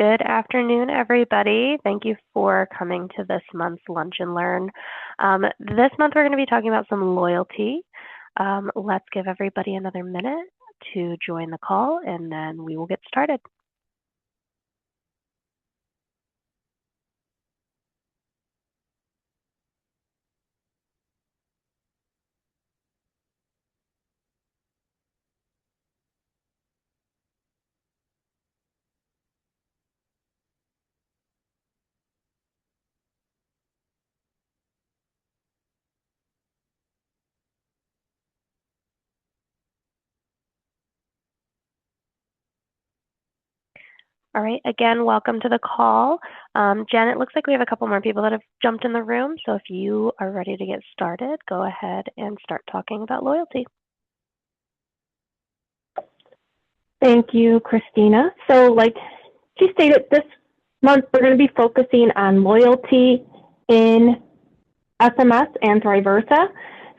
Good afternoon, everybody. Thank you for coming to this month's Lunch and Learn. This month we're going to be talking about some loyalty. Let's give everybody another minute to join the call and then we will get started. All right, again, welcome to the call. Jen, it looks like we have a couple more people that have jumped in the room, so if you are ready to get started, go ahead and start talking about loyalty. Thank you, Christina. So like she stated, this month we're going to be focusing on loyalty in SMS and ThriVersA.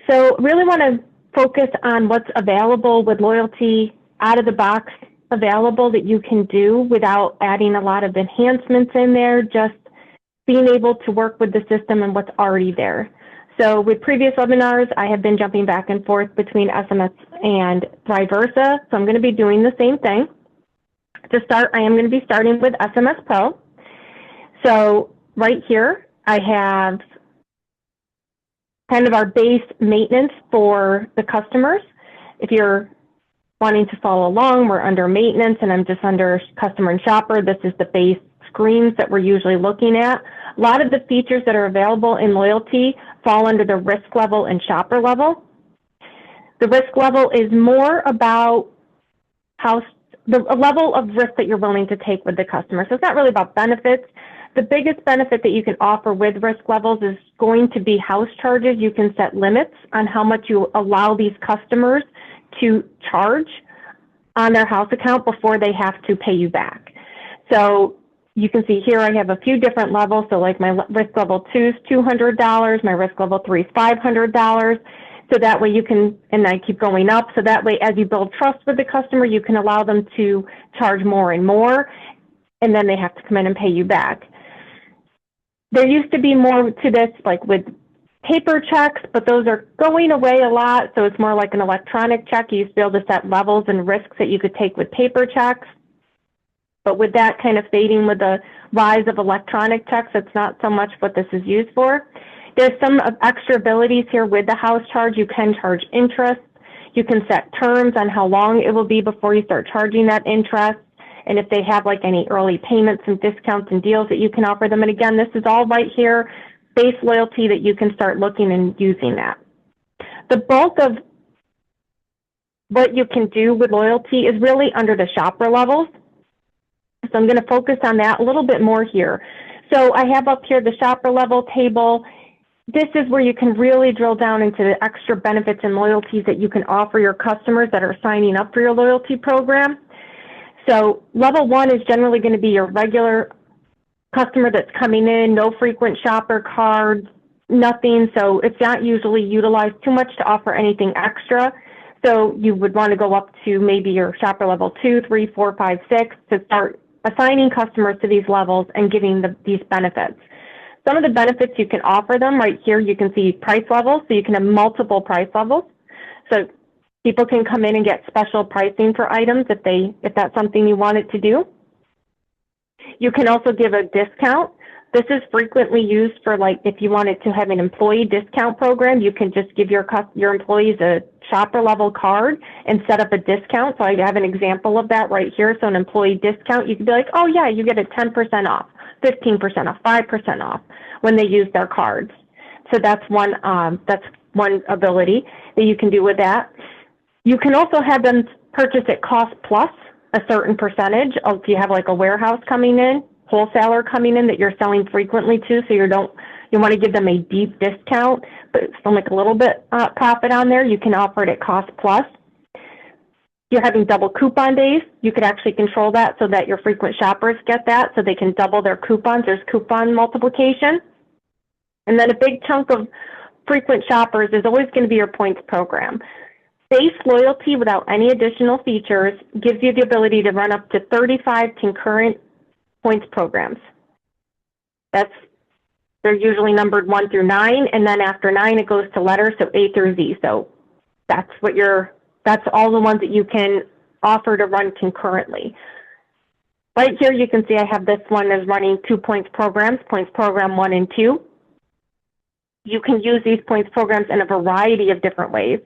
So really want to focus on what's available with loyalty out of the box available that you can do without adding a lot of enhancements in there, just being able to work with the system and what's already there. So with previous webinars, I have been jumping back and forth between SMS and ThriVersA. So I'm going to be doing the same thing. To start, I am going to be starting with SMS Pro. So right here, I have kind of our base maintenance for the customers. If you're wanting to follow along, we're under maintenance and I'm just under customer and shopper. This is the base screens that we're usually looking at. A lot of the features that are available in loyalty fall under the risk level and shopper level. The risk level is more about how the level of risk that you're willing to take with the customer. So it's not really about benefits. The biggest benefit that you can offer with risk levels is going to be house charges. You can set limits on how much you allow these customers to charge on their house account before they have to pay you back. So you can see here I have a few different levels. So like my risk level 2 is $200, my risk level 3 is $500. So that way you can, and I keep going up. So that way as you build trust with the customer, you can allow them to charge more and more, and then they have to come in and pay you back. There used to be more to this, like with paper checks, but those are going away a lot. So it's more like an electronic check. You used to be able to set levels and risks that you could take with paper checks. But with that kind of fading with the rise of electronic checks, it's not so much what this is used for. There's some extra abilities here with the house charge. You can charge interest. You can set terms on how long it will be before you start charging that interest. And if they have like any early payments and discounts and deals that you can offer them. And again, this is all right here, base loyalty that you can start looking and using that. The bulk of what you can do with loyalty is really under the shopper levels. So I'm going to focus on that a little bit more here. So I have up here the shopper level table. This is where you can really drill down into the extra benefits and loyalties that you can offer your customers that are signing up for your loyalty program. So level 1 is generally going to be your regular customer that's coming in, no frequent shopper cards, nothing. So it's not usually utilized too much to offer anything extra. So you would want to go up to maybe your shopper level 2, 3, 4, 5, 6 to start assigning customers to these levels and giving these benefits. Some of the benefits you can offer them right here, you can see price levels. So you can have multiple price levels. So people can come in and get special pricing for items if that's something you wanted to do. You can also give a discount. This is frequently used for like if you wanted to have an employee discount program, you can just give your employees a shopper level card and set up a discount. So I have an example of that right here. So an employee discount, you could be like, oh yeah, you get a 10% off, 15% off, 5% off when they use their cards. So that's one ability that you can do with that. You can also have them purchase at cost plus a certain percentage. If you have like a warehouse coming in, wholesaler coming in that you're selling frequently to, so you want to give them a deep discount, but still make a little bit profit on there, you can offer it at cost plus. You're having double coupon days, you could actually control that so that your frequent shoppers get that, so they can double their coupons. There's coupon multiplication. And then a big chunk of frequent shoppers is always going to be your points program. Base loyalty without any additional features gives you the ability to run up to 35 concurrent points programs. They're usually numbered 1 through 9, and then after 9 it goes to letters, so A through Z. So that's all the ones that you can offer to run concurrently. Right here you can see I have this one as running 2 points programs, points program 1 and 2. You can use these points programs in a variety of different ways.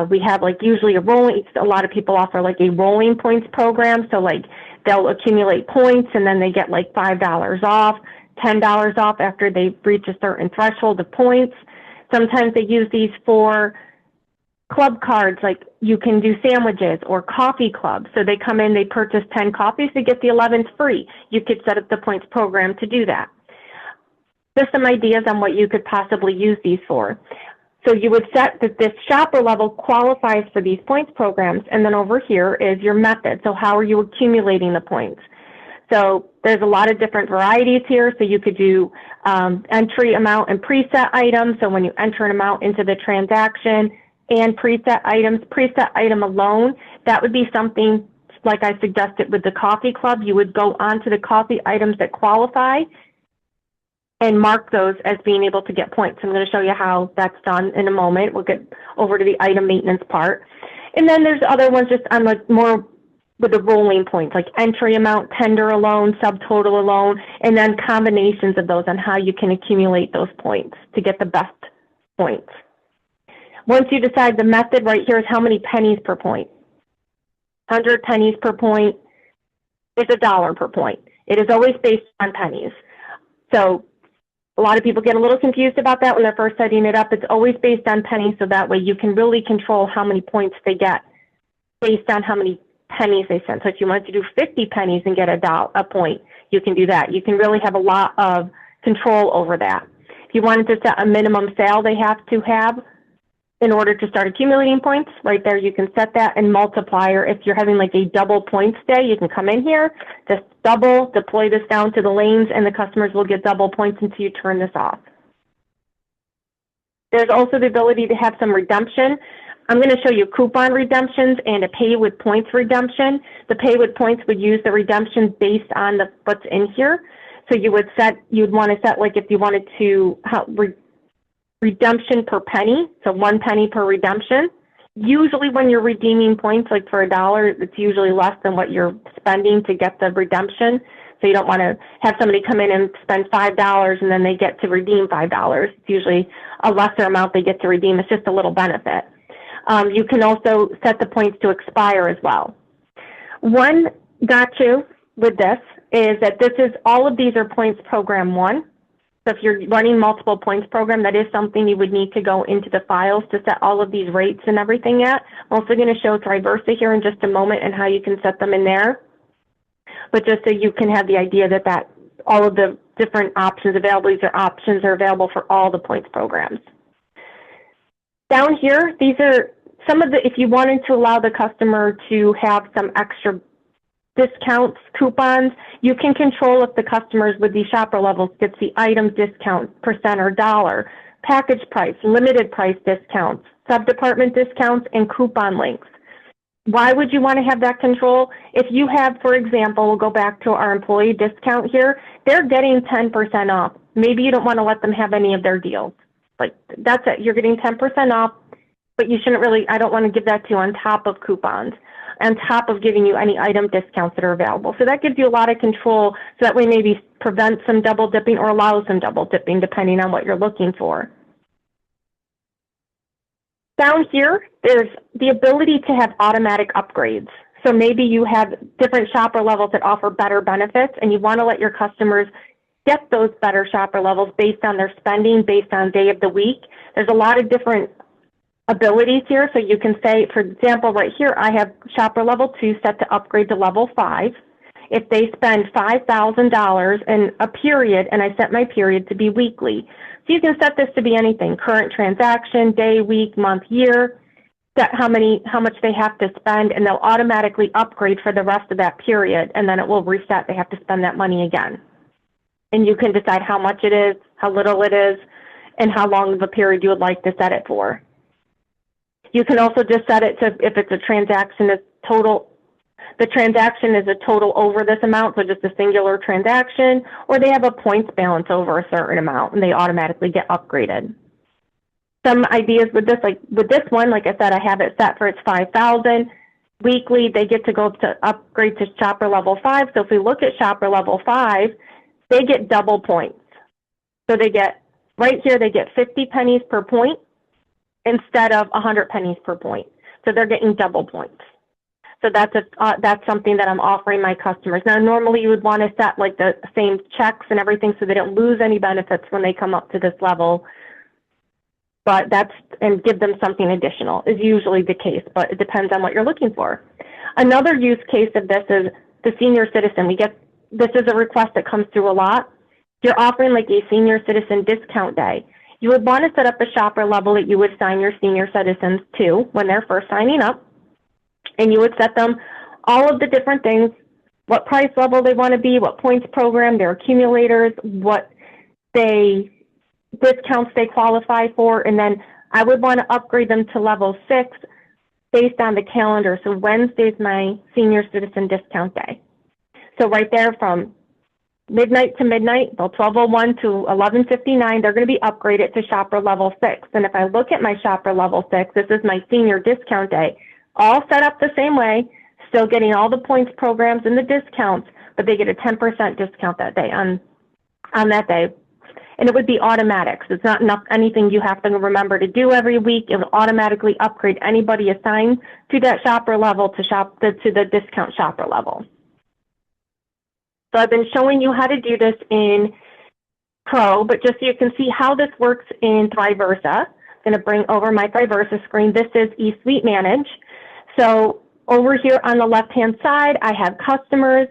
We have like usually a lot of people offer like a rolling points program. So like they'll accumulate points and then they get like $5 off, $10 off after they reach a certain threshold of points. Sometimes they use these for club cards, like you can do sandwiches or coffee clubs. So they come in, they purchase 10 coffees, they get the 11th free. You could set up the points program to do that. Just some ideas on what you could possibly use these for. So you would set that this shopper level qualifies for these points programs, and then over here is your method. So how are you accumulating the points? So there's a lot of different varieties here. So you could do entry amount and preset items. So when you enter an amount into the transaction and preset items, preset item alone, that would be something like I suggested with the coffee club. You would go onto the coffee items that qualify and mark those as being able to get points. I'm going to show you how that's done in a moment. We'll get over to the item maintenance part. And then there's other ones just on like more with the rolling points, like entry amount, tender alone, subtotal alone, and then combinations of those on how you can accumulate those points to get the best points. Once you decide the method, right here is how many pennies per point. 100 pennies per point is $1 per point. It is always based on pennies. So a lot of people get a little confused about that when they're first setting it up. It's always based on pennies, so that way you can really control how many points they get based on how many pennies they send. So if you wanted to do 50 pennies and get a point, you can do that. You can really have a lot of control over that. If you wanted to set a minimum sale they have to have in order to start accumulating points, right there you can set that, and multiplier. If you're having like a double points day, you can come in here, just double, deploy this down to the lanes, and the customers will get double points until you turn this off. There's also the ability to have some redemption. I'm going to show you coupon redemptions and a pay with points redemption. The pay with points would use the redemptions based on what's in here. So you'd want to set like if you wanted to redemption per penny, so 1 penny per redemption. Usually when you're redeeming points, like for $1, it's usually less than what you're spending to get the redemption. So you don't want to have somebody come in and spend $5 and then they get to redeem $5. It's usually a lesser amount they get to redeem. It's just a little benefit. You can also set the points to expire as well. One gotcha with this is that all of these are points program 1. So if you're running multiple points program, that is something you would need to go into the files to set all of these rates and everything at. I'm also going to show ThriVersA here in just a moment and how you can set them in there. But just so you can have the idea that all of the different options available, these are options are available for all the points programs. Down here, these are some of the, if you wanted to allow the customer to have some extra discounts, coupons, you can control if the customers with these shopper levels gets the item discount, percent or dollar, package price, limited price discounts, sub-department discounts, and coupon links. Why would you want to have that control? If you have, for example, we'll go back to our employee discount here, they're getting 10% off. Maybe you don't want to let them have any of their deals. Like, that's it, you're getting 10% off, but you shouldn't really, I don't want to give that to you on top of coupons, on top of giving you any item discounts that are available. So that gives you a lot of control, so that way maybe prevent some double dipping or allow some double dipping depending on what you're looking for. Down here, there's the ability to have automatic upgrades. So maybe you have different shopper levels that offer better benefits and you want to let your customers get those better shopper levels based on their spending, based on day of the week. There's a lot of different abilities here. So you can say, for example, right here, I have shopper level 2 set to upgrade to level 5. If they spend $5,000 in a period, and I set my period to be weekly. So you can set this to be anything, current transaction, day, week, month, year, set how much they have to spend, and they'll automatically upgrade for the rest of that period, and then it will reset. They have to spend that money again. And you can decide how much it is, how little it is, and how long of a period you would like to set it for. You can also just set it to, if it's a transaction, it's total, the transaction is a total over this amount, so just a singular transaction, or they have a points balance over a certain amount and they automatically get upgraded. Some ideas with this, like with this one, like I said, I have it set for it's 5,000. Weekly, they get to go to upgrade to shopper level 5. So if we look at shopper level 5, they get double points. So they get, right here, they get 50 pennies per point instead of 100 pennies per point. So they're getting double points. So that's something that I'm offering my customers. Now, normally you would want to set like the same checks and everything so they don't lose any benefits when they come up to this level. But and give them something additional is usually the case, but it depends on what you're looking for. Another use case of this is the senior citizen. This is a request that comes through a lot. You're offering like a senior citizen discount day. You would want to set up a shopper level that you would assign your senior citizens to when they're first signing up. And you would set them all of the different things, what price level they want to be, what points program, their accumulators, what discounts they qualify for, and then I would want to upgrade them to level 6 based on the calendar. So Wednesday's my senior citizen discount day. So right there from midnight to midnight, well, 12:01 to 11:59, they're going to be upgraded to shopper level 6. And if I look at my shopper level 6, this is my senior discount day, all set up the same way, still getting all the points programs and the discounts, but they get a 10% discount that day on that day. And it would be automatic. So it's not anything you have to remember to do every week. It will automatically upgrade anybody assigned to that shopper level to the discount shopper level. So I've been showing you how to do this in Pro, but just so you can see how this works in ThriVersA, I'm going to bring over my ThriVersA screen. This is eSuite Manage. So over here on the left-hand side, I have customers.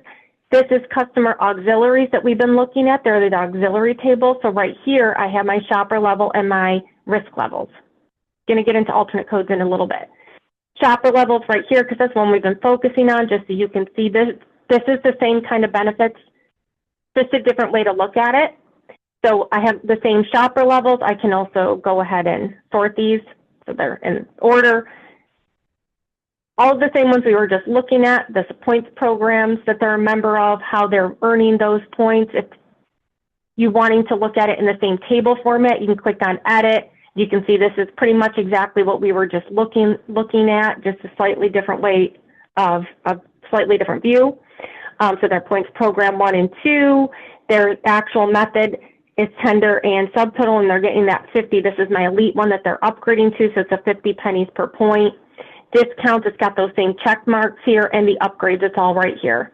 This is customer auxiliaries that we've been looking at. They're the auxiliary table. So right here, I have my shopper level and my risk levels. Going to get into alternate codes in a little bit. Shopper levels right here, because that's one we've been focusing on, just so you can see this. This is the same kind of benefits, just a different way to look at it. So I have the same shopper levels. I can also go ahead and sort these so they're in order. All of the same ones we were just looking at, the points programs that they're a member of, how they're earning those points. If you're wanting to look at it in the same table format, you can click on Edit. You can see this is pretty much exactly what we were just looking at, just a slightly different way of a slightly different view. So their points program 1 and 2, their actual method is tender and subtotal, and they're getting that 50. This is my elite one that they're upgrading to, so it's a 50 pennies per point. Discounts, it's got those same check marks here, and the upgrades, it's all right here.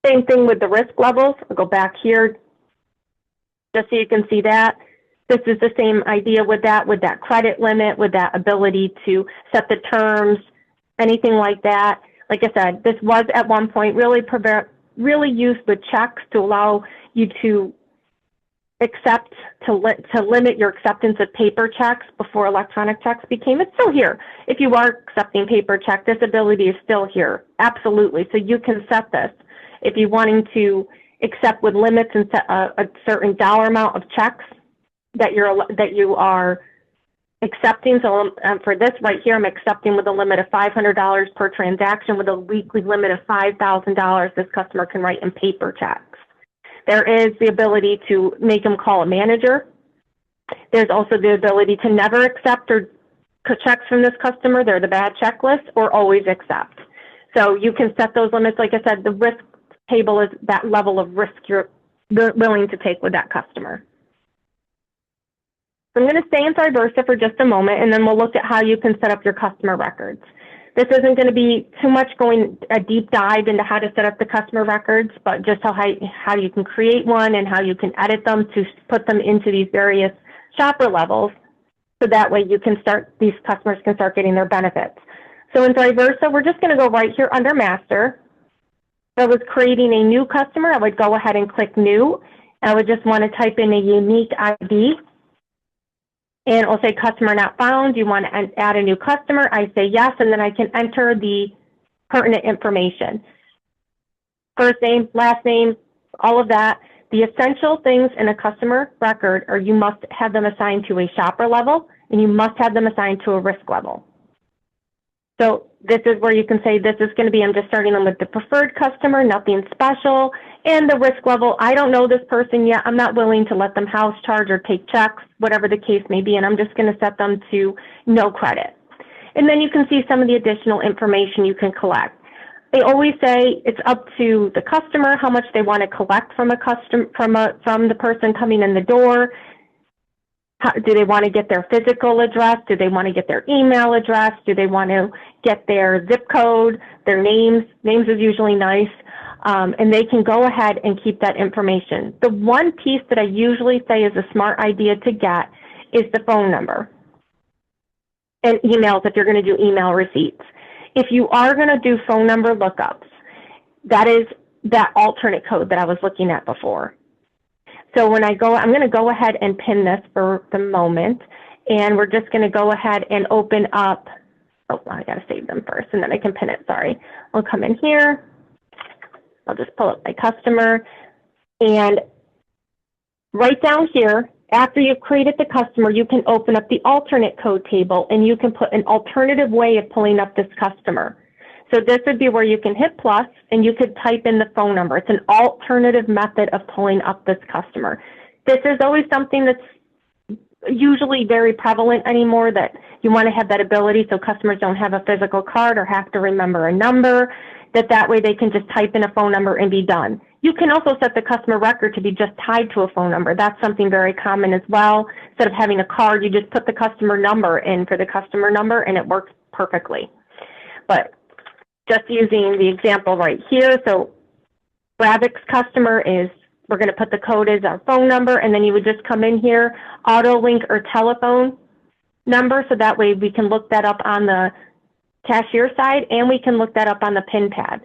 Same thing with the risk levels. I'll go back here just so you can see that. This is the same idea with that credit limit, with that ability to set the terms, anything like that. Like I said, this was at one point really used with checks to allow you to limit your acceptance of paper checks before electronic checks became. It's still here. If you are accepting paper check, this ability is still here. Absolutely. So you can set this. If you're wanting to accept with limits and set a certain dollar amount of checks that you are accepting. So for this right here, I'm accepting with a limit of $500 per transaction with a weekly limit of $5,000 this customer can write in paper checks. There is the ability to make them call a manager. There's also the ability to never accept or checks from this customer. They're the bad checklist, or always accept. So you can set those limits. Like I said, the risk table is that level of risk you're willing to take with that customer. So I'm going to stay in ThriVersA for just a moment, and then we'll look at how you can set up your customer records. This isn't going to be too much going a deep dive into how to set up the customer records, but just how you can create one and how you can edit them to put them into these various shopper levels. So that way these customers can start getting their benefits. So in ThriVersA, we're just going to go right here under Master. If I was creating a new customer, I would go ahead and click New. I would just want to type in a unique ID. And it will say customer not found. You want to add a new customer. I say yes, and then I can enter the pertinent information. First name, last name, all of that. The essential things in a customer record are you must have them assigned to a shopper level, and you must have them assigned to a risk level. So this is where you can say this is going to be, I'm just starting them with the preferred customer, nothing special. And the risk level, I don't know this person yet. I'm not willing to let them house charge or take checks, whatever the case may be, and I'm just going to set them to no credit. And then you can see some of the additional information you can collect. I always say it's up to the customer how much they want to collect from from the person coming in the door. Do they want to get their physical address? Do they want to get their email address? Do they want to get their zip code, their names? Names is usually nice. And they can go ahead and keep that information. The one piece that I usually say is a smart idea to get is the phone number and emails if you're going to do email receipts. If you are going to do phone number lookups, that is that alternate code that I was looking at before. So when I'm going to go ahead and pin this for the moment, and we're just going to go ahead and open up, oh, I got to save them first, and then I can pin it, sorry. I'll come in here, I'll just pull up my customer, and right down here, after you've created the customer, you can open up the alternate code table, and you can put an alternative way of pulling up this customer. So this would be where you can hit plus, and you could type in the phone number. It's an alternative method of pulling up this customer. This is always something that's usually very prevalent anymore, that you want to have that ability so customers don't have a physical card or have to remember a number, that way they can just type in a phone number and be done. You can also set the customer record to be just tied to a phone number. That's something very common as well. Instead of having a card, you just put the customer number in for the customer number, and it works perfectly. But just using the example right here, so Ravyx customer is, we're going to put the code as our phone number, and then you would just come in here, auto link or telephone number, so that way we can look that up on the cashier side, and we can look that up on the pin pad.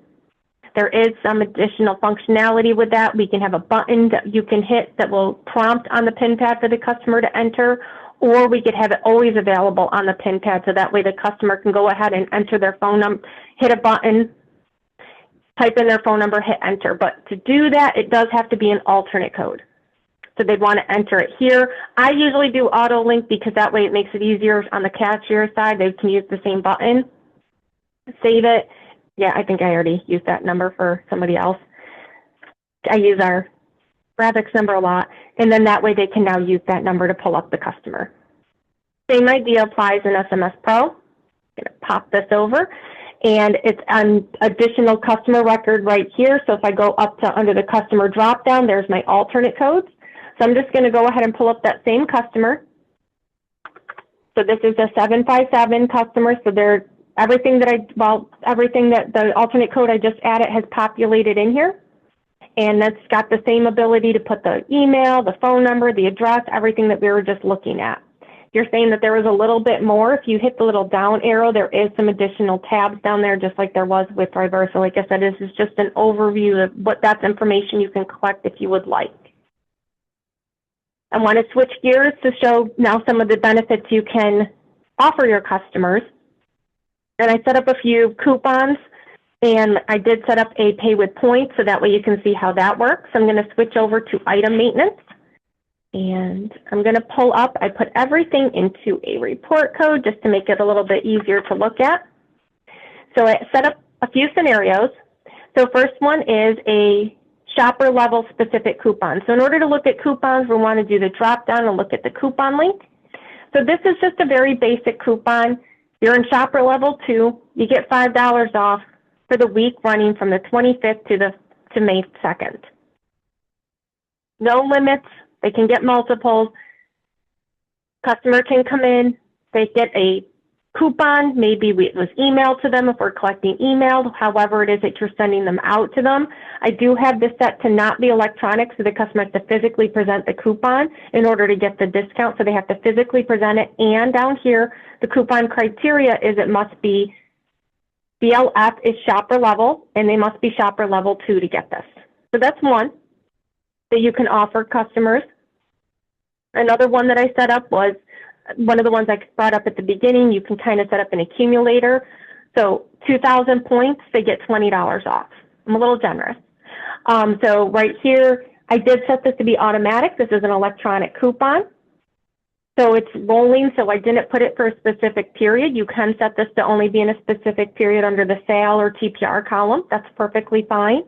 There is some additional functionality with that. We can have a button that you can hit that will prompt on the pin pad for the customer to enter, or we could have it always available on the pin pad, so that way the customer can go ahead and enter their phone number, hit a button, type in their phone number, hit enter. But to do that, it does have to be an alternate code. So they'd want to enter it here. I usually do auto link because that way it makes it easier on the cashier side. They can use the same button. Save it. Yeah, I think I already used that number for somebody else. I use our Ravyx number a lot, and then that way they can now use that number to pull up the customer. Same idea applies in SMS Pro. I'm going to pop this over, and it's an additional customer record right here. So if I go up to under the customer dropdown, there's my alternate codes. So I'm just going to go ahead and pull up that same customer. So this is a 757 customer. So everything that the alternate code I just added has populated in here. And that's got the same ability to put the email, the phone number, the address, everything that we were just looking at. You're saying that there was a little bit more. If you hit the little down arrow, there is some additional tabs down there, just like there was with ThriVersA. Like I said, this is just an overview of that's information you can collect if you would like. I want to switch gears to show now some of the benefits you can offer your customers. And I set up a few coupons, and I did set up a pay with points, so that way you can see how that works. I'm going to switch over to item maintenance, and I'm going to pull up, I put everything into a report code just to make it a little bit easier to look at. So I set up a few scenarios. So first one is a shopper level specific coupon. So in order to look at coupons, we want to do the drop down and look at the coupon link. So this is just a very basic coupon. You're in shopper level 2, you get $5 off for the week running from the 25th to May 2nd. No limits, they can get multiples. Customer can come in, they get a coupon, maybe it was emailed to them if we're collecting email, however it is that you're sending them out to them. I do have this set to not be electronic, so the customer has to physically present the coupon in order to get the discount, so they have to physically present it. And down here, the coupon criteria is it must be BLF is shopper level, and they must be shopper level 2 to get this. So that's one that you can offer customers. Another one that I set up was one of the ones I brought up at the beginning. You can kind of set up an accumulator. So 2,000 points, they get $20 off. I'm a little generous. So right here, I did set this to be automatic. This is an electronic coupon. So it's rolling, so I didn't put it for a specific period. You can set this to only be in a specific period under the sale or TPR column. That's perfectly fine.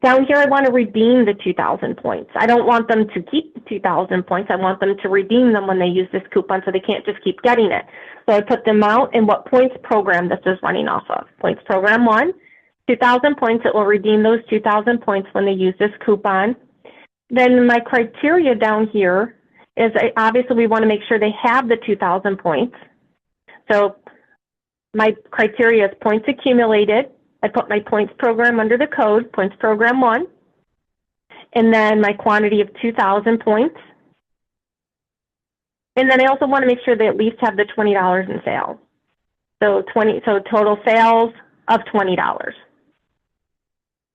Down here, I want to redeem the 2,000 points. I don't want them to keep the 2,000 points. I want them to redeem them when they use this coupon so they can't just keep getting it. So I put them out and what points program this is running off of. Points program 1, 2,000 points. It will redeem those 2,000 points when they use this coupon. Then my criteria down here is obviously we want to make sure they have the 2,000 points. So my criteria is points accumulated. I put my points program under the code, points program 1, and then my quantity of 2,000 points. And then I also want to make sure they at least have the $20 in sales. So total sales of $20.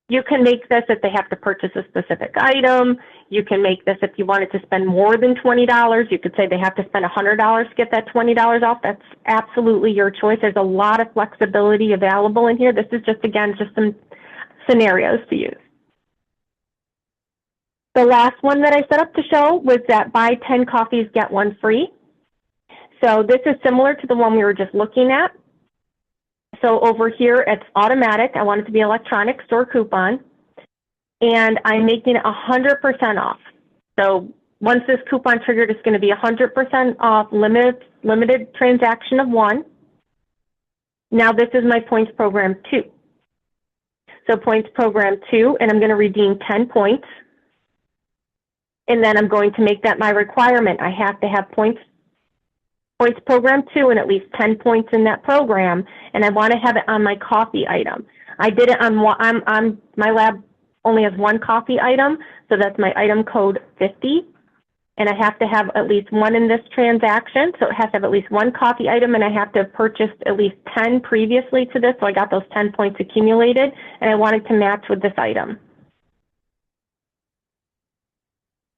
You can make this if they have to purchase a specific item. You can make this if you wanted to spend more than $20. You could say they have to spend $100 to get that $20 off. That's absolutely your choice. There's a lot of flexibility available in here. This is just, again, just some scenarios to use. The last one that I set up to show was that buy 10 coffees, get one free. So this is similar to the one we were just looking at. So over here, it's automatic. I want it to be electronic store coupon. And I'm making it 100% off. So once this coupon triggered, it's going to be 100% off, limited transaction of 1. Now this is my points program 2. So points program 2, and I'm going to redeem 10 points. And then I'm going to make that my requirement. I have to have points program 2 and at least 10 points in that program, and I want to have it on my coffee item. I did it on my lab only has one coffee item, so that's my item code 50, and I have to have at least one in this transaction, so it has to have at least one coffee item, and I have to have purchased at least 10 previously to this, so I got those 10 points accumulated, and I wanted to match with this item.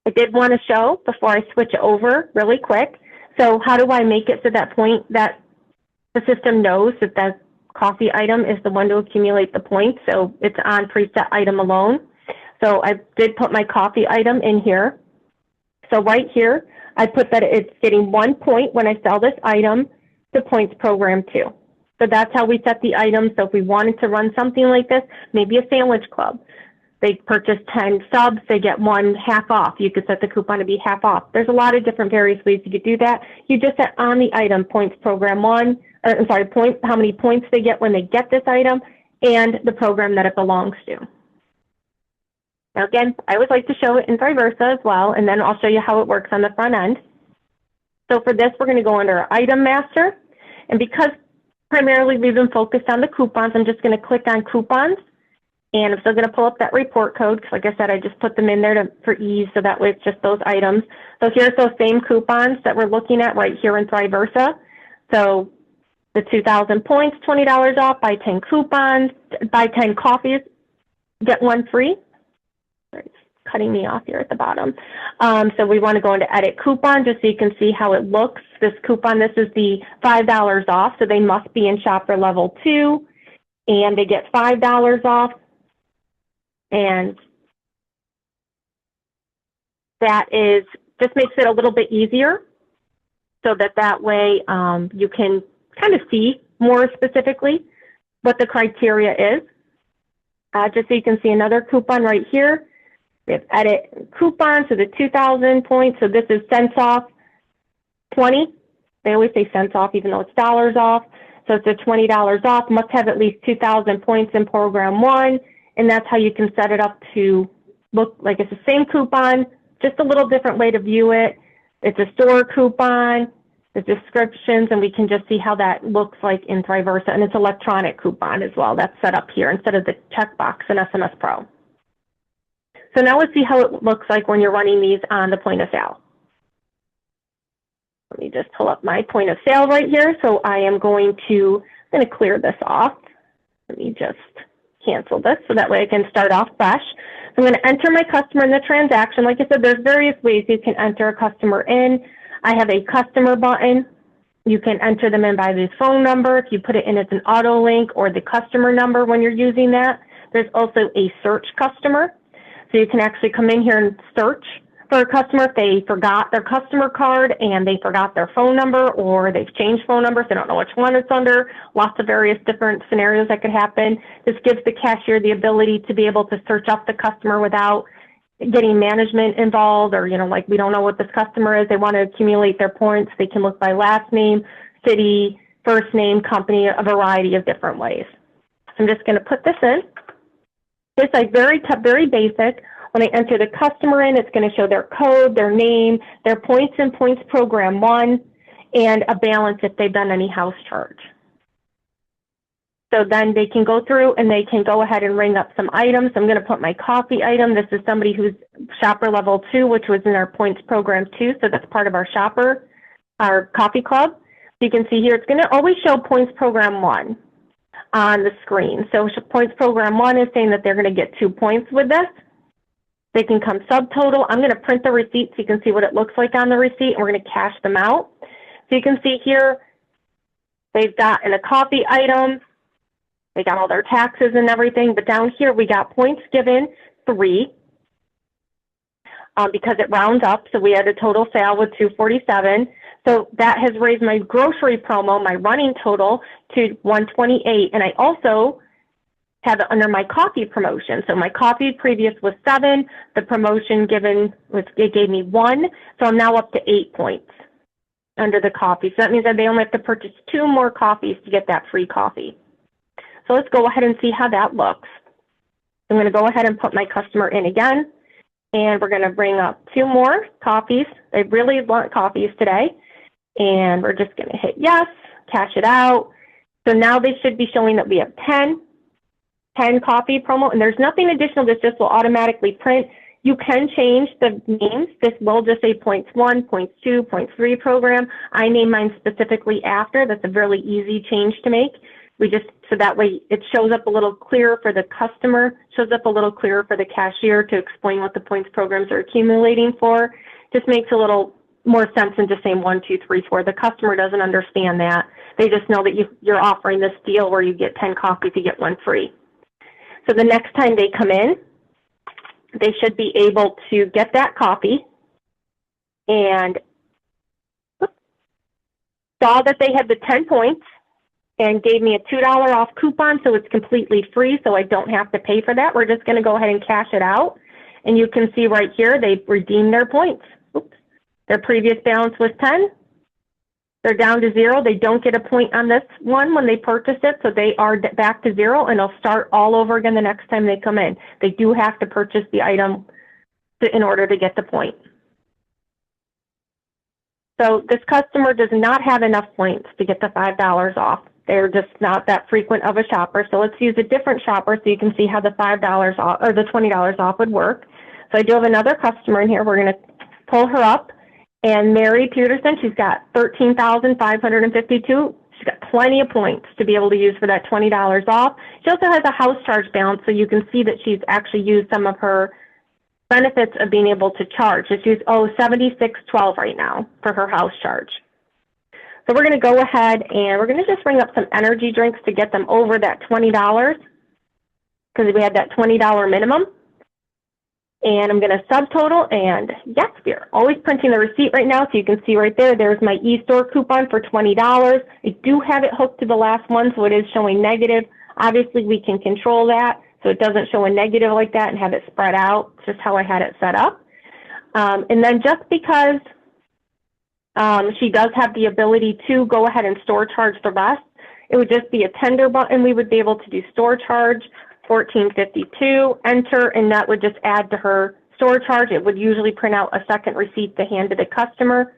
I did want to show, before I switch it over really quick, so how do I make it so that the system knows that the coffee item is the one to accumulate the points? So it's on preset item alone. So I did put my coffee item in here. So right here, I put that it's getting 1 point when I sell this item to points program 2. So that's how we set the item. So if we wanted to run something like this, maybe a sandwich club. They purchase 10 subs, they get one half off. You could set the coupon to be half off. There's a lot of different various ways you could do that. You just set on the item points program 1, how many points they get when they get this item, and the program that it belongs to. Now again, I always like to show it in ThriVersA as well, and then I'll show you how it works on the front end. So for this, we're going to go under Item Master, and because primarily we've been focused on the coupons, I'm just going to click on Coupons. And I'm still going to pull up that report code because, like I said, I just put them in there for ease, so that way it's just those items. So here's those same coupons that we're looking at right here in ThriVersA. So the 2,000 points, $20 off, buy 10 coupons, buy 10 coffees, get one free. It's cutting me off here at the bottom. So we want to go into Edit Coupon just so you can see how it looks. This coupon, this is the $5 off, so they must be in shopper level 2, and they get $5 off. And that just makes it a little bit easier so that way you can kind of see more specifically what the criteria is. Just so you can see another coupon right here. We have edit coupon, so the 2,000 points. So this is cents off 20. They always say cents off even though it's dollars off. So it's a $20 off, must have at least 2,000 points in program 1. And that's how you can set it up to look like it's the same coupon, just a little different way to view it. It's a store coupon, the descriptions, and we can just see how that looks like in ThriVersA. And it's electronic coupon as well. That's set up here instead of the checkbox in SMS Pro. So now let's see how it looks like when you're running these on the point of sale. Let me just pull up my point of sale right here. So I'm going to clear this off. Let me just cancel this so that way I can start off fresh. So I'm going to enter my customer in the transaction. Like I said, there's various ways you can enter a customer in. I have a customer button. You can enter them in by the phone number if you put it in as an auto link, or the customer number when you're using that. There's also a search customer. So you can actually come in here and search For a customer, if they forgot their customer card and they forgot their phone number, or they've changed phone numbers, they don't know which one it's under, lots of various different scenarios that could happen. This gives the cashier the ability to be able to search up the customer without getting management involved, or, like, we don't know what this customer is. They want to accumulate their points. They can look by last name, city, first name, company, a variety of different ways. I'm just going to put this in. It's like very basic. When I enter the customer in, it's going to show their code, their name, their points and points program 1, and a balance if they've done any house charge. So then they can go through and they can go ahead and ring up some items. I'm going to put my coffee item. This is somebody who's shopper level 2, which was in our points program 2. So that's part of our coffee club. So you can see here, it's going to always show points program 1 on the screen. So points program 1 is saying that they're going to get 2 points with this. They can come subtotal. I'm going to print the receipt so you can see what it looks like on the receipt, and we're going to cash them out. So you can see here, they've got in a coffee item, they got all their taxes and everything, but down here we got points given 3 because it rounds up. So we had a total sale with 247. So that has raised my grocery promo, my running total, to 128. And I also have it under my coffee promotion. So my coffee previous was 7. The promotion given it gave me 1. So I'm now up to 8 points under the coffee. So that means that they only have to purchase 2 more coffees to get that free coffee. So let's go ahead and see how that looks. I'm going to go ahead and put my customer in again, and we're going to bring up 2 more coffees. They really want coffees today, and we're just going to hit yes, cash it out. So now they should be showing that we have 10 coffee promo, and there's nothing additional. This just will automatically print. You can change the names. This will just say points 1, points 2, points 3 program. I name mine specifically after. That's a really easy change to make. So that way it shows up a little clearer for the customer, shows up a little clearer for the cashier to explain what the points programs are accumulating for. Just makes a little more sense than just saying 1, 2, 3, 4. The customer doesn't understand that. They just know that you're offering this deal where you get 10 coffees, you get 1 free. So the next time they come in, they should be able to get that coffee and saw that they had the 10 points and gave me a $2 off coupon, so it's completely free, so I don't have to pay for that. We're just going to go ahead and cash it out. And you can see right here, they've redeemed their points. Oops. Their previous balance was 10. They're down to 0. They don't get a point on this one when they purchase it, so they are back to 0, and they'll start all over again the next time they come in. They do have to purchase the item in order to get the point. So this customer does not have enough points to get the $5 off. They're just not that frequent of a shopper. So let's use a different shopper so you can see how the $5 off or the $20 off would work. So I do have another customer in here. We're going to pull her up. And Mary Peterson, she's got 13,552. She's got plenty of points to be able to use for that $20 off. She also has a house charge balance, so you can see that she's actually used some of her benefits of being able to charge. So she's $76.12 right now for her house charge. So we're going to go ahead and we're going to just bring up some energy drinks to get them over that $20 because we had that $20 minimum. And I'm going to subtotal, and yes, we're always printing the receipt right now, so you can see right there, there's my eStore coupon for $20. I do have it hooked to the last one, so it is showing negative. Obviously, we can control that, so it doesn't show a negative like that and have it spread out. It's just how I had it set up. And then just because she does have the ability to go ahead and store charge the rest, it would just be a tender button. We would be able to do store charge, $14.52, enter, and that would just add to her store charge. It would usually print out a second receipt to hand to the customer.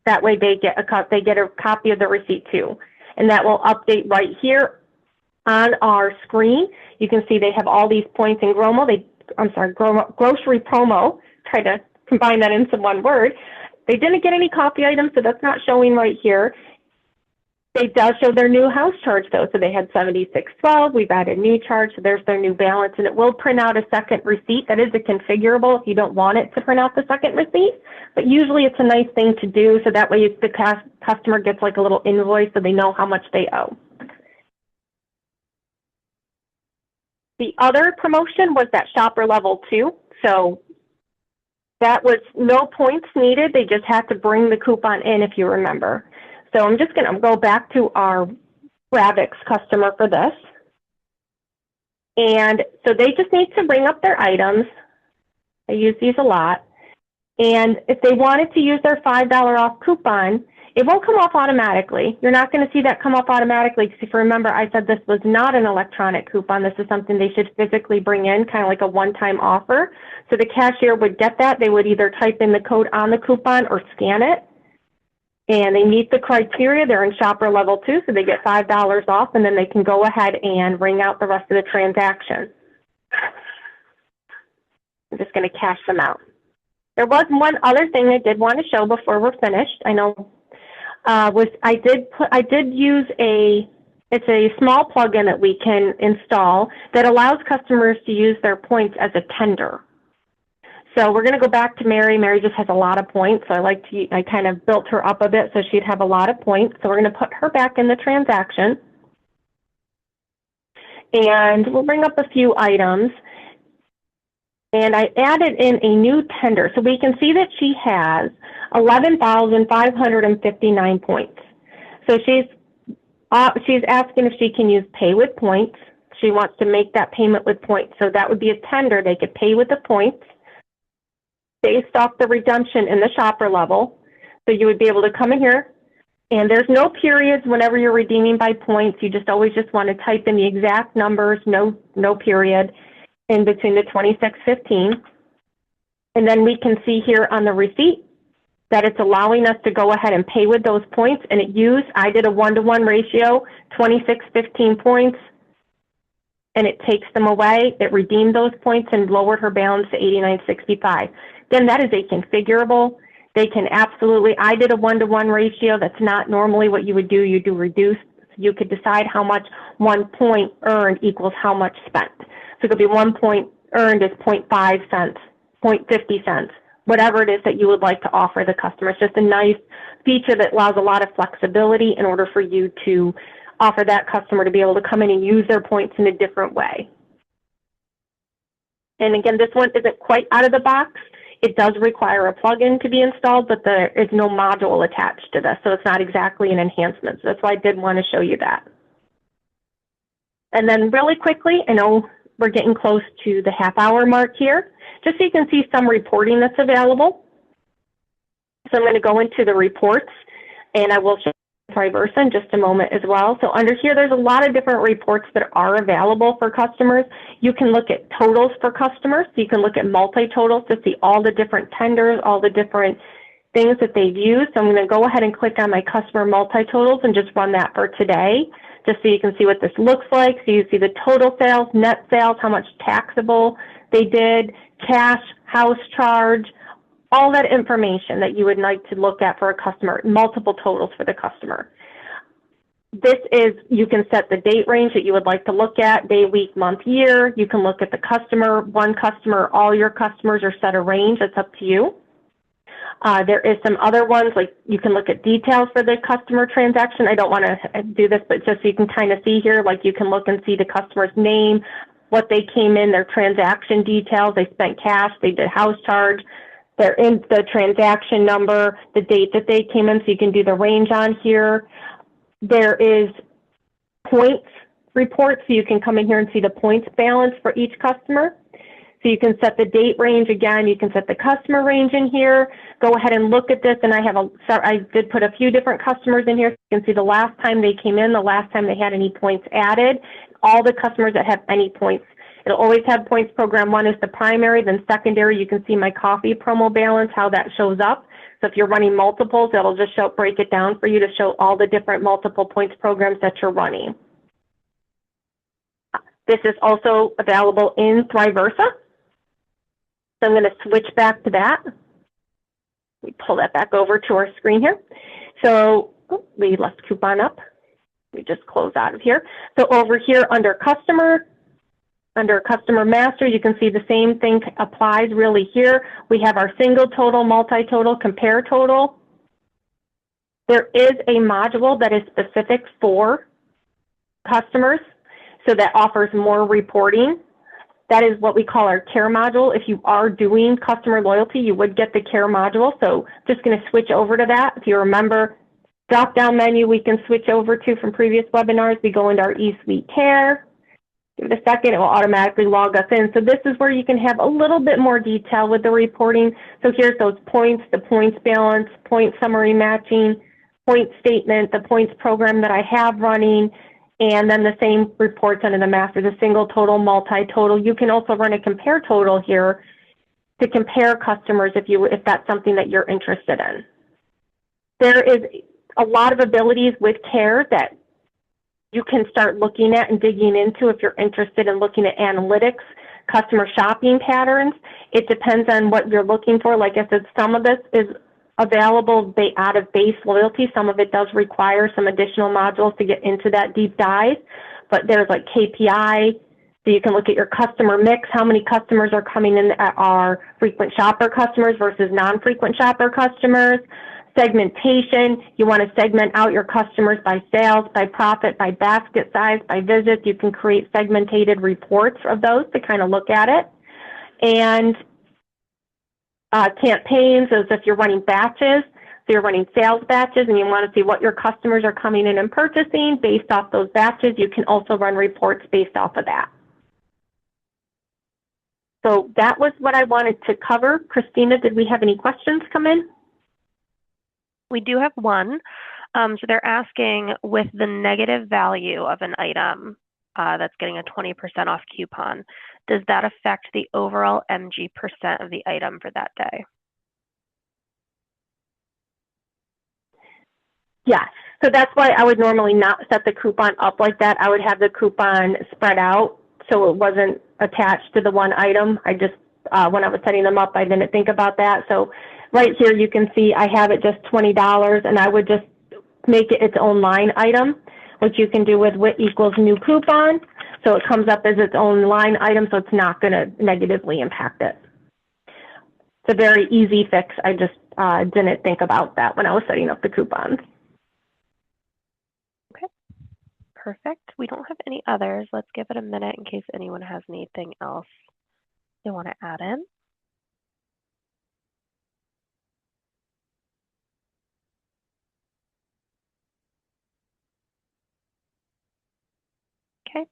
That way they get a copy of the receipt too. And that will update right here on our screen. You can see they have all these points in grocery promo. Try to combine that into one word. They didn't get any coffee items, so that's not showing right here. They does show their new house charge though, so they had $76.12. We've added new charge, so there's their new balance, and it will print out a second receipt. That is a configurable if you don't want it to print out the second receipt, but usually it's a nice thing to do, so that way the customer gets like a little invoice so they know how much they owe. The other promotion was that shopper level 2. So That was no points needed. They just had to bring the coupon in, if you remember. So I'm just going to go back to our Ravyx customer for this. And so they just need to bring up their items. I use these a lot. And if they wanted to use their $5 off coupon, it won't come off automatically. You're not going to see that come off automatically because if you remember, I said this was not an electronic coupon. This is something they should physically bring in, kind of like a one-time offer. So the cashier would get that. They would either type in the code on the coupon or scan it. And they meet the criteria. They're in shopper level 2, so they get $5 off, and then they can go ahead and ring out the rest of the transaction. I'm just going to cash them out. There was one other thing I did want to show before we're finished. I know I did use it's a small plugin that we can install that allows customers to use their points as a tender. So we're going to go back to Mary. Mary just has a lot of points, so I kind of built her up a bit so she'd have a lot of points. So we're going to put her back in the transaction. And we'll bring up a few items. And I added in a new tender. So we can see that she has 11,559 points. So she's asking if she can use pay with points. She wants to make that payment with points. So that would be a tender. They could pay with the points based off the redemption in the shopper level. So you would be able to come in here, and there's no periods whenever you're redeeming by points. You just always want to type in the exact numbers, no period, in between the 26.15. And then we can see here on the receipt that it's allowing us to go ahead and pay with those points. And I did a 1-to-1 ratio, 26.15 points, and it takes them away. It redeemed those points and lowered her balance to 89.65. Then that is a configurable. They can absolutely, I did a 1-to-1 ratio. That's not normally what you would do. You do reduce. You could decide how much 1 point earned equals how much spent. So it could be 1 point earned is 0.5 cents, 0.50 cents, whatever it is that you would like to offer the customer. It's just a nice feature that allows a lot of flexibility in order for you to offer that customer to be able to come in and use their points in a different way. And again, this one isn't quite out of the box. It does require a plugin to be installed, but there is no module attached to this, so it's not exactly an enhancement. So that's why I did want to show you that. And then really quickly, I know we're getting close to the half-hour mark here, just so you can see some reporting that's available. So I'm going to go into the reports, and I will show ThriVersA in just a moment as well. So under here, there's a lot of different reports that are available for customers. You can look at totals for customers. So you can look at multi-totals to see all the different tenders, all the different things that they've used. So I'm going to go ahead and click on my customer multi-totals and just run that for today, just so you can see what this looks like. So you see the total sales, net sales, how much taxable they did, cash, house charge, all that information that you would like to look at for a customer, multiple totals for the customer. This is, you can set the date range that you would like to look at, day, week, month, year. You can look at the customer, one customer, all your customers, or set a range. That's up to you. There is some other ones, like you can look at details for the customer transaction. I don't want to do this, but just so you can kind of see here, like you can look and see the customer's name, what they came in, their transaction details. They spent cash, they did house charge. They're in the transaction number, the date that they came in, so you can do the range on here. There is points report, so you can come in here and see the points balance for each customer. So you can set the date range again. You can set the customer range in here. Go ahead and look at this, and I did put a few different customers in here. So you can see the last time they came in, the last time they had any points added, all the customers that have any points. It'll always have points. Program 1 is the primary, then secondary. You can see my coffee promo balance, how that shows up. So if you're running multiples, it'll just break it down for you to show all the different multiple points programs that you're running. This is also available in ThriVersA. So I'm going to switch back to that. We pull that back over to our screen here. So we left coupon up. We just close out of here. So over here under customer master, you can see the same thing applies really here. We have our single total, multi-total, compare total. There is a module that is specific for customers, so that offers more reporting. that is what we call our care module. If you are doing customer loyalty, you would get the care module. So just going to switch over to that. If you remember, drop-down menu we can switch over to from previous webinars. We go into our eSuite Care. Give it a second, it will automatically log us in. So this is where you can have a little bit more detail with the reporting. So here's those points, the points balance, point summary matching, point statement, the points program that I have running, and then the same reports under the master, the single total, multi-total. You can also run a compare total here to compare customers if that's something that you're interested in. There is a lot of abilities with care that you can start looking at and digging into if you're interested in looking at analytics, customer shopping patterns. It depends on what you're looking for. Like I said, some of this is available out of base loyalty. Some of it does require some additional modules to get into that deep dive, but there's like KPI, so you can look at your customer mix, how many customers are coming in that are frequent shopper customers versus non-frequent shopper customers. Segmentation, you want to segment out your customers by sales, by profit, by basket size, by visits. You can create segmented reports of those to kind of look at it. And campaigns, as if you're running batches, so you're running sales batches and you want to see what your customers are coming in and purchasing based off those batches, you can also run reports based off of that. So that was what I wanted to cover. Christina, did we have any questions come in? We do have one. So they're asking, with the negative value of an item that's getting a 20% off coupon, does that affect the overall MG % of the item for that day? Yeah, so that's why I would normally not set the coupon up like that. I would have the coupon spread out so it wasn't attached to the one item. I just, when I was setting them up, I didn't think about that. So right here you can see I have it just $20, and I would just make it its own line item, which you can do with WIT equals new coupon. So it comes up as its own line item, so it's not going to negatively impact it. It's a very easy fix. I just didn't think about that when I was setting up the coupons. Okay, perfect. We don't have any others. Let's give it a minute in case anyone has anything else they want to add in. Okay,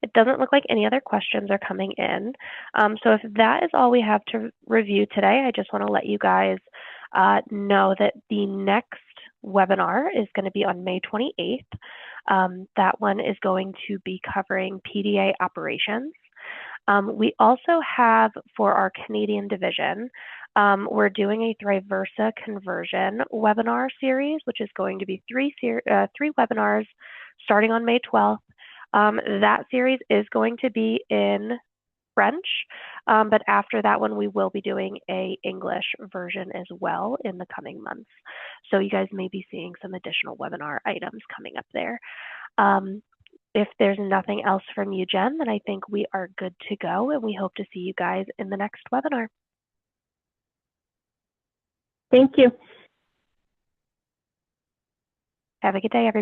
it doesn't look like any other questions are coming in. So if that is all we have to review today, I just want to let you guys know that the next webinar is going to be on May 28th. That one is going to be covering PDA operations. We also have, for our Canadian division, we're doing a ThriVersA conversion webinar series, which is going to be three webinars starting on May 12th. That series is going to be in French, but after that one, we will be doing a English version as well in the coming months. So you guys may be seeing some additional webinar items coming up there. If there's nothing else from you, Jen, then I think we are good to go, and we hope to see you guys in the next webinar. Thank you. Have a good day, everybody.